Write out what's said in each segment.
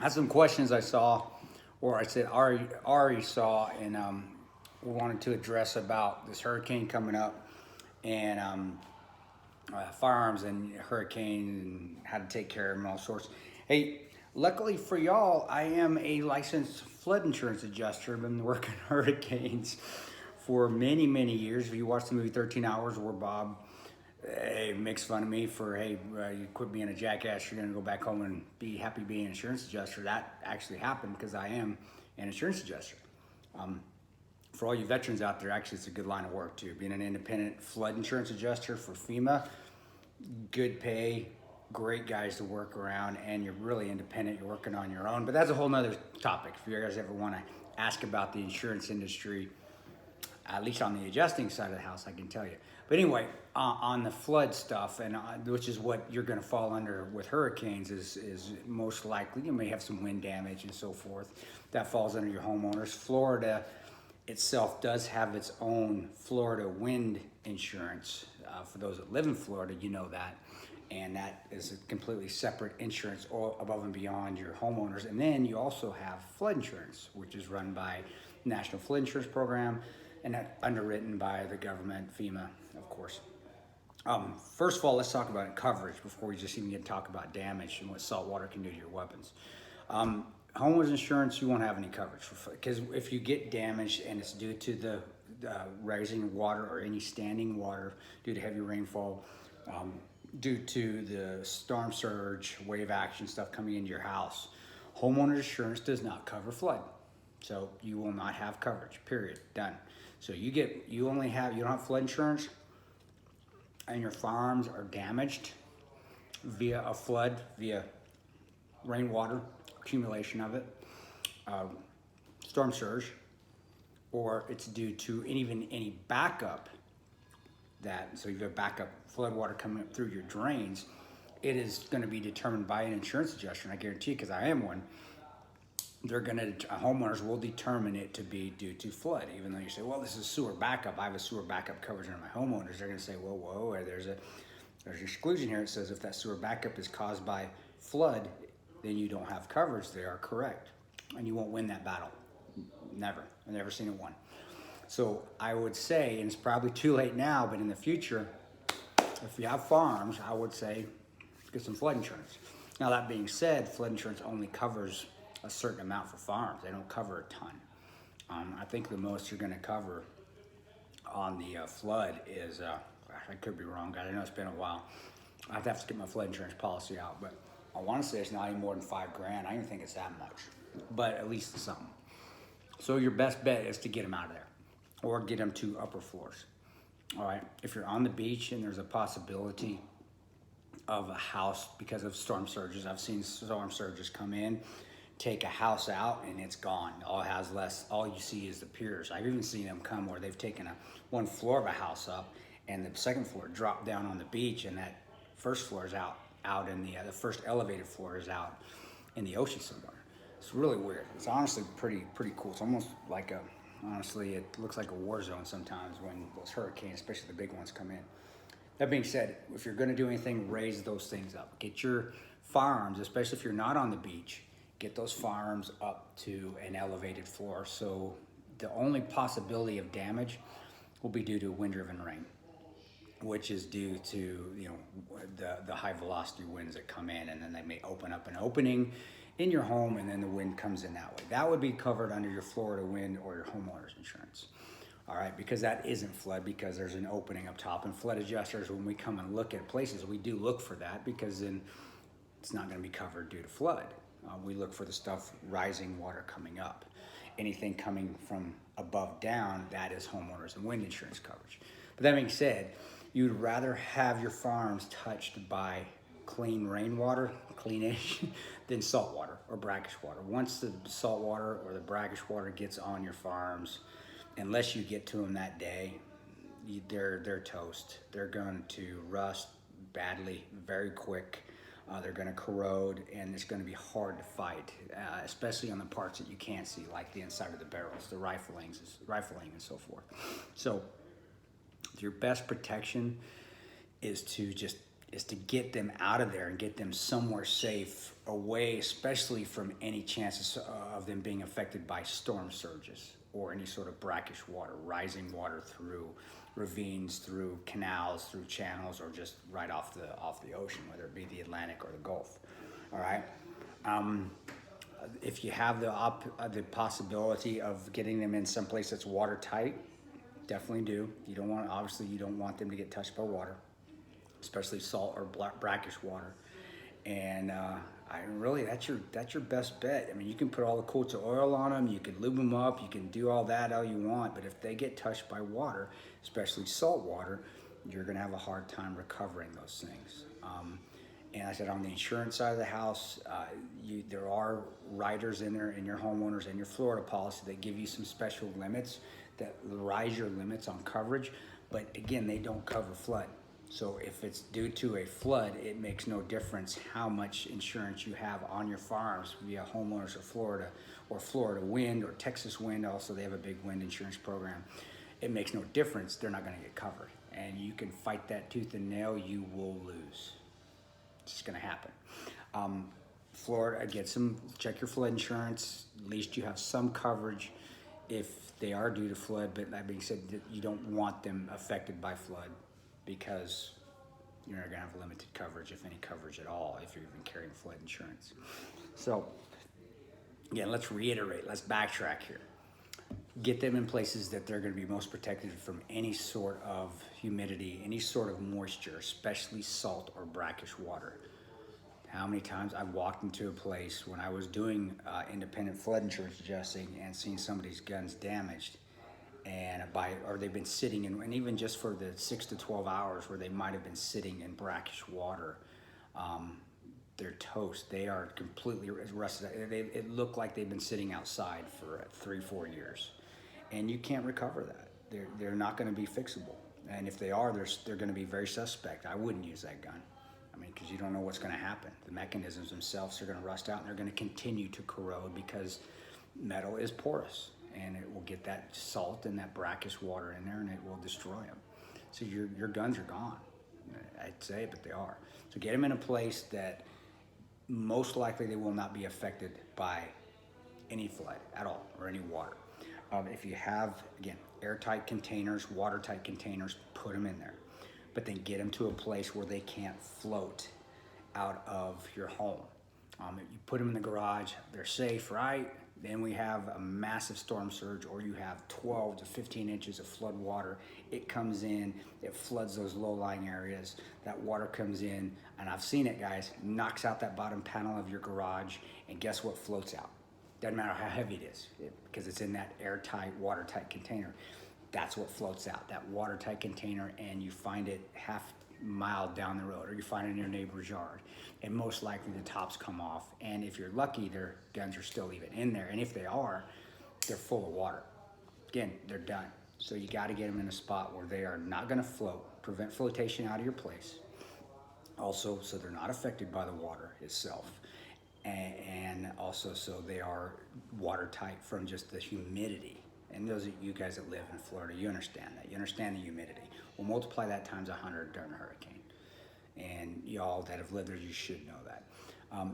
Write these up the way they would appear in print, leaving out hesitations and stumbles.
had some questions I saw, or I said Ari saw, and we wanted to address about this hurricane coming up, and firearms and hurricanes and how to take care of them, all sorts. Hey, luckily for y'all, I am a licensed flood insurance adjuster. I've been working hurricanes for many, many years. If you watch the movie 13 Hours, where Bob makes fun of me for, hey, you quit being a jackass, you're going to go back home and be happy being an insurance adjuster. That actually happened because I am an insurance adjuster. For all you veterans out there, actually, it's a good line of work too. Being an independent flood insurance adjuster for FEMA, good pay, great guys to work around, and you're really independent. You're working on your own. But that's a whole nother topic. If you guys ever want to ask about the insurance industry, at least on the adjusting side of the house, I can tell you. But anyway, on the flood stuff, and which is what you're going to fall under with hurricanes, is most likely you may have some wind damage and so forth. That falls under your homeowners. Florida itself does have its own Florida wind insurance. For those that live in Florida, you know that. And that is a completely separate insurance all above and beyond your homeowners. And then you also have flood insurance, which is run by National Flood Insurance Program and that underwritten by the government, FEMA, of course. First of all, let's talk about coverage before we just even get to talk about damage and what salt water can do to your weapons. Homeowners insurance, you won't have any coverage because if you get damaged and it's due to the rising water or any standing water due to heavy rainfall, due to the storm surge, wave action stuff coming into your house, homeowners insurance does not cover flood. So you will not have coverage, period, done. So you don't have flood insurance and your firearms are damaged via a flood, via rainwater, accumulation of it, storm surge, or it's due to even any backup so you have backup flood water coming up through your drains, it is going to be determined by an insurance adjuster, and I guarantee you, because I am one, homeowners will determine it to be due to flood. Even though you say, well, this is sewer backup, I have a sewer backup coverage under my homeowners, they're going to say, whoa, there's an exclusion here. It says if that sewer backup is caused by flood, then you don't have coverage. They are correct, and you won't win that battle. Never. I've never seen it won. So I would say, and it's probably too late now, but in the future, if you have firearms, I would say get some flood insurance. Now that being said, flood insurance only covers a certain amount for firearms. They don't cover a ton. I think the most you're going to cover on the flood is, I could be wrong, guys. I know it's been a while. I have to get my flood insurance policy out, but I want to say it's not any more than $5,000. I don't even think it's that much, but at least it's something. So your best bet is to get them out of there or get them to upper floors. All right. If you're on the beach and there's a possibility of a house because of storm surges, I've seen storm surges come in, take a house out, and it's gone. All you see is the piers. I've even seen them come where they've taken one floor of a house up and the second floor dropped down on the beach, and that first floor is out in the first elevated floor is out in the ocean somewhere. It's really weird. It's honestly pretty cool. It's almost like honestly, it looks like a war zone sometimes when those hurricanes, especially the big ones, come in. That being said, if you're going to do anything, raise those things up. Get your firearms, especially if you're not on the beach, get those firearms up to an elevated floor. So the only possibility of damage will be due to wind-driven rain, which is due to the high velocity winds that come in, and then they may open up an opening in your home, and then the wind comes in that way. That would be covered under your Florida wind or your homeowner's insurance. All right, because that isn't flood, because there's an opening up top. And flood adjusters, when we come and look at places, we do look for that, because then it's not going to be covered due to flood. We look for the stuff rising water coming up. Anything coming from above down, that is homeowners and wind insurance coverage. But that being said, you'd rather have your farms touched by clean rainwater, cleanish, than salt water or brackish water. Once the salt water or the brackish water gets on your farms, unless you get to them that day, they're toast. They're going to rust badly, very quick. They're going to corrode, and it's going to be hard to fight, especially on the parts that you can't see, like the inside of the barrels, the rifling and so forth. So your best protection is to just is to get them out of there and get them somewhere safe, away, especially from any chances of them being affected by storm surges or any sort of brackish water, rising water through ravines, through canals, through channels, or just right off the ocean, whether it be the Atlantic or the Gulf. All right. If you have the possibility of getting them in some place that's watertight, definitely do. You don't want, obviously, you don't want them to get touched by water, especially salt or brackish water. And that's your best bet. I mean, you can put all the coats of oil on them, you can lube them up, you can do all that all you want, but if they get touched by water, especially salt water, you're gonna have a hard time recovering those things. And I said, on the insurance side of the house, there are riders in there in your homeowners and your Florida policy that give you some special limits that rise your limits on coverage, but again, they don't cover flood. So if it's due to a flood, it makes no difference how much insurance you have on your firearms via homeowners or Florida wind or Texas wind. Also, they have a big wind insurance program. It makes no difference. They're not going to get covered. And you can fight that tooth and nail, you will lose. It's just going to happen. Florida, check your flood insurance. At least you have some coverage if they are due to flood. But that being said, you don't want them affected by flood, because you're not going to have limited coverage, if any coverage at all, if you're even carrying flood insurance. So, again, let's reiterate. Let's backtrack here. Get them in places that they're going to be most protected from any sort of humidity, any sort of moisture, especially salt or brackish water. How many times I've walked into a place when I was doing independent flood insurance adjusting and seen somebody's guns damaged, or they've been sitting in, and even just for the 6 to 12 hours where they might have been sitting in brackish water, they're toast. They are completely rusted. It looked like they've been sitting outside for 3-4 years, and you can't recover that. They're not going to be fixable, and if they are, they're going to be very suspect. I wouldn't use that gun. I mean, because you don't know what's going to happen. The mechanisms themselves are going to rust out, and they're going to continue to corrode because metal is porous, and it will get that salt and that brackish water in there, and it will destroy them. So your guns are gone. I'd say, but they are. So get them in a place that most likely they will not be affected by any flood at all or any water. If you have, again, airtight containers, watertight containers, put them in there. But then get them to a place where they can't float out of your home. You put them in the garage, they're safe, right? Then we have a massive storm surge, or you have 12 to 15 inches of flood water. It comes in, it floods those low-lying areas. That water comes in, and I've seen it, guys, knocks out that bottom panel of your garage, and guess what floats out? Doesn't matter how heavy it is, because it's in that airtight, watertight container. That's what floats out, that watertight container, and you find it half mile down the road, or you find it in your neighbor's yard, and most likely the tops come off, and if you're lucky, their guns are still even in there, and if they are, they're full of water. Again, they're done. So you got to get them in a spot where they are not going to float, prevent flotation out of your place, also so they're not affected by the water itself, and also so they are watertight from just the humidity. And those of you guys that live in Florida, you understand that. You understand the humidity. We'll multiply that times 100 during a hurricane. And y'all that have lived there, you should know that.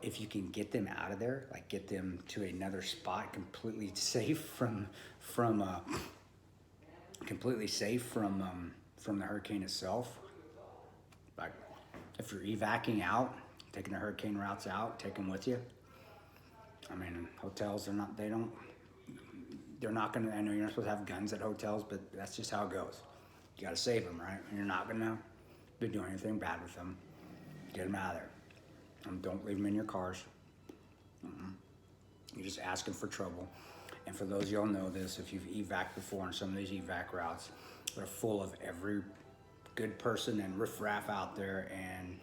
If you can get them out of there, like get them to another spot completely safe from the hurricane itself. Like if you're evacuating out, taking the hurricane routes out, take them with you. I mean, hotels, they're not gonna, I know you're not supposed to have guns at hotels, but that's just how it goes. You gotta save them, right? And you're not gonna be doing anything bad with them. Get them out of there. Don't leave them in your cars. You're just asking for trouble. And for those of y'all know this, if you've evac before on some of these evac routes, they're full of every good person and riffraff out there, and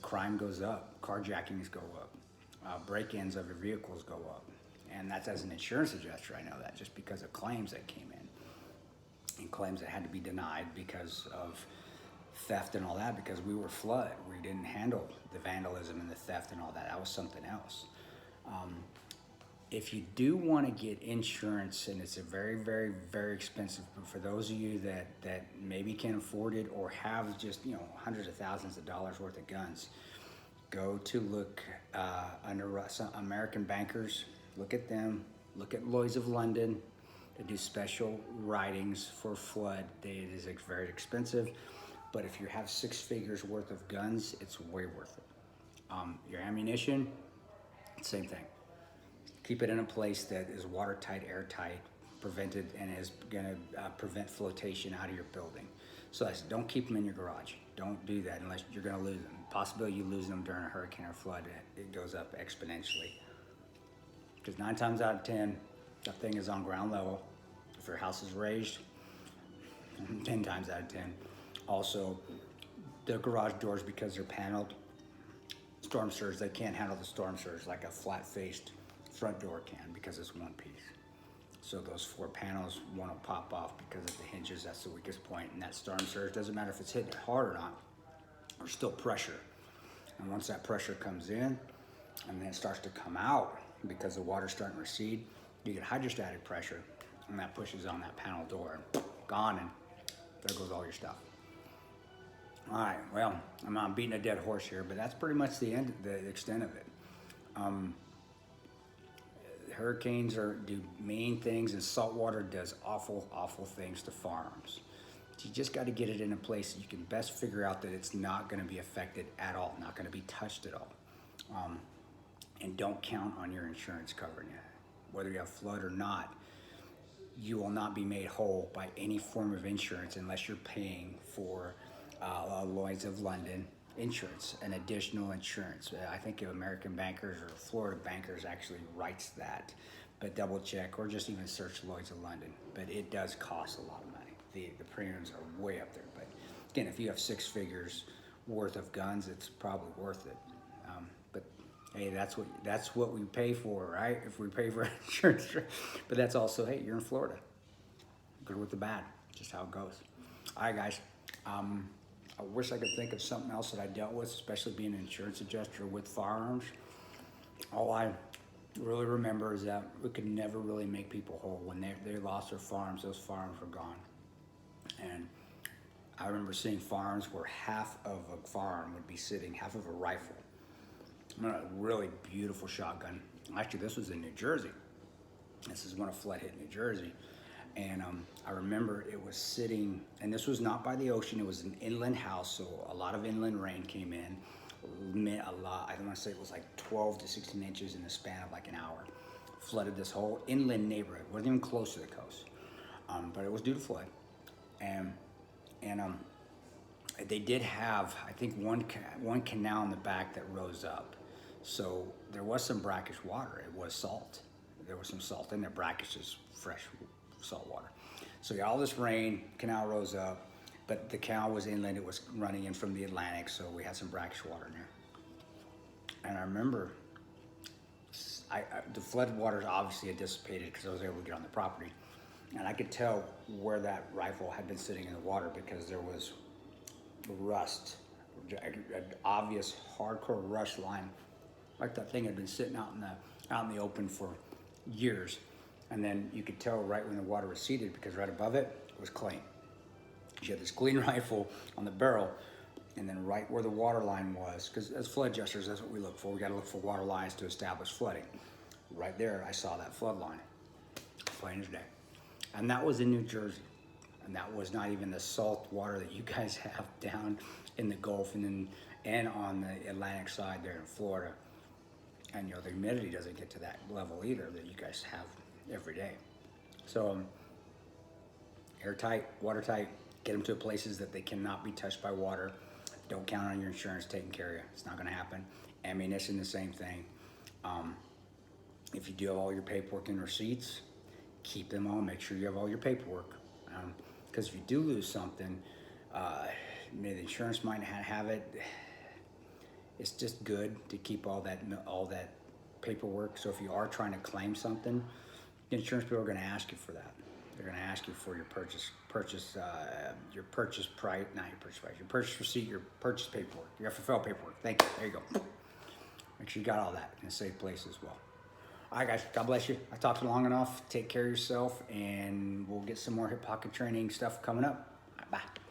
crime goes up, carjackings go up, break-ins of your vehicles go up. And that's as an insurance adjuster, I know that, just because of claims that came in and claims that had to be denied because of theft and all that, because we were flood. We didn't handle the vandalism and the theft and all that. That was something else. If you do want to get insurance, and it's a very, very, very expensive, but for those of you that maybe can't afford it or have just, hundreds of thousands of dollars worth of guns, go to look under some American bankers, look at them, look at Lloyd's of London. They do special writings for flood. It is very expensive, but if you have 6 figures worth of guns, it's way worth it. Your ammunition, same thing. Keep it in a place that is watertight, airtight, prevented, and is gonna prevent flotation out of your building. So don't keep them in your garage. Don't do that unless you're gonna lose them. Possibility you lose them during a hurricane or flood, it goes up exponentially. Because 9 times out of 10, that thing is on ground level. If your house is raised, 10 times out of 10. Also, the garage doors, because they're paneled, storm surge, they can't handle the storm surge like a flat-faced front door can, because it's one piece. So those 4 panels want to pop off because of the hinges. That's the weakest point. And that storm surge, doesn't matter if it's hitting it hard or not, there's still pressure. And once that pressure comes in and then it starts to come out because the water's starting to recede, you get hydrostatic pressure, and that pushes on that panel door. Gone, and there goes all your stuff. All right, well, I'm not beating a dead horse here, but that's pretty much the extent of it. Hurricanes do mean things, and saltwater does awful, awful things to farms. You just got to get it in a place that you can best figure out that it's not going to be affected at all, not going to be touched at all. And don't count on your insurance covering it. Whether you have flood or not, you will not be made whole by any form of insurance unless you're paying for Lloyd's of London insurance, an additional insurance. I think American Bankers or Florida Bankers actually writes that, but double check or just even search Lloyd's of London. But it does cost a lot of money. The premiums are way up there. But again, if you have 6 figures worth of guns, it's probably worth it. But hey, that's what we pay for, right? If we pay for insurance, but that's also, hey, you're in Florida. Good with the bad, just how it goes. All right, guys. I wish I could think of something else that I dealt with, especially being an insurance adjuster with firearms. All I really remember is that we could never really make people whole. When they lost their farms, those farms were gone. And I remember seeing farms where half of a farm would be sitting, half of a rifle. A really beautiful shotgun. Actually, this was in New Jersey. This is when a flood hit New Jersey. And I remember it was sitting, and this was not by the ocean, it was an inland house, so a lot of inland rain came in. A lot, I don't want to say it was like 12 to 16 inches in the span of like an hour. Flooded this whole inland neighborhood, wasn't even close to the coast. But it was due to flood. And they did have, I think, one canal in the back that rose up. So there was some brackish water, it was salt. There was some salt in there, brackish is fresh salt water. So yeah, all this rain, canal rose up, but the canal was inland, it was running in from the Atlantic, so we had some brackish water in there. And I remember the flood waters obviously had dissipated because I was able to get on the property. And I could tell where that rifle had been sitting in the water because there was rust, an obvious hardcore rust line, like that thing had been sitting out in the open for years. And then you could tell right when the water receded because right above it was clean. You had this clean rifle on the barrel, and then right where the water line was, because as flood adjusters, that's what we look for. We got to look for water lines to establish flooding. Right there, I saw that flood line, plain as day. And that was in New Jersey. And that was not even the salt water that you guys have down in the Gulf and on the Atlantic side there in Florida. And the humidity doesn't get to that level either that you guys have every day. So airtight, watertight, get them to places that they cannot be touched by water. Don't count on your insurance taking care of you. It's not going to happen. Ammunition, the same thing. If you do have all your paperwork and receipts, keep them all. Make sure you have all your paperwork. Because if you do lose something, the insurance might not have it. It's just good to keep all that paperwork. So if you are trying to claim something, the insurance people are going to ask you for that. They're going to ask you for your purchase price, your purchase receipt, your purchase paperwork, your FFL paperwork. Thank you. There you go. Make sure you got all that in a safe place as well. All right, guys. God bless you. I talked long enough. Take care of yourself, and we'll get some more hip pocket training stuff coming up. All right, bye.